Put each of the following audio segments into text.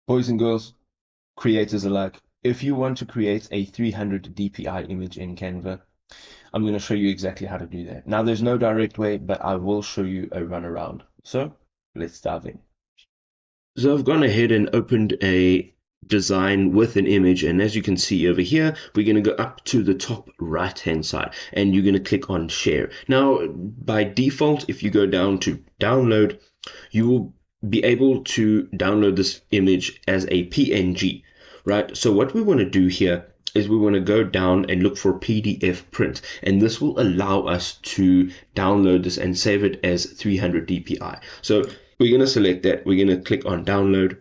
Boys and girls, creators alike, if you want to create a 300 DPI image in Canva, I'm going to show you exactly how to do that. Now, there's no direct way, but I will show you a run around. So let's dive in. So I've gone ahead and opened a design with an image, and as you can see over here, we're going to go up to the top right hand side and you're going to click on share. Now, by default, if you go down to download, you will be able to download this image as a PNG, right? So what we want to do here is we want to go down and look for PDF print, and this will allow us to download this and save it as 300 DPI. So we're going to select that. We're going to click on download.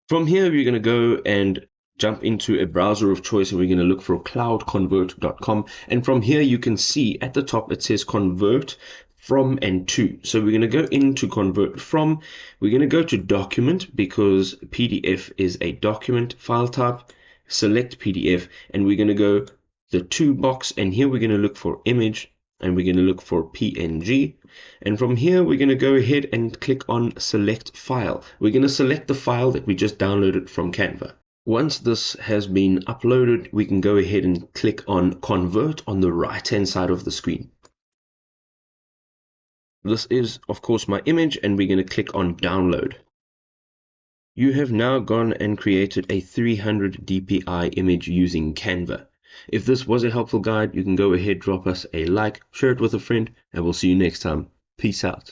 From here, we're going to go and jump into a browser of choice, and we're going to look for cloudconvert.com. And from here, you can see at the top, it says convert from and to. So we're going to go into convert from. We're going to go to document because PDF is a document file type. Select PDF, and we're going to go the to box, and here we're going to look for image, and we're going to look for PNG. And from here, we're going to go ahead and click on select file. We're going to select the file that we just downloaded from Canva. Once this has been uploaded, we can go ahead and click on convert on the right hand side of the screen. This is, of course, my image, and we're going to click on download. You have now gone and created a 300 DPI image using Canva. If this was a helpful guide, you can go ahead, drop us a like, share it with a friend, and we'll see you next time. Peace out.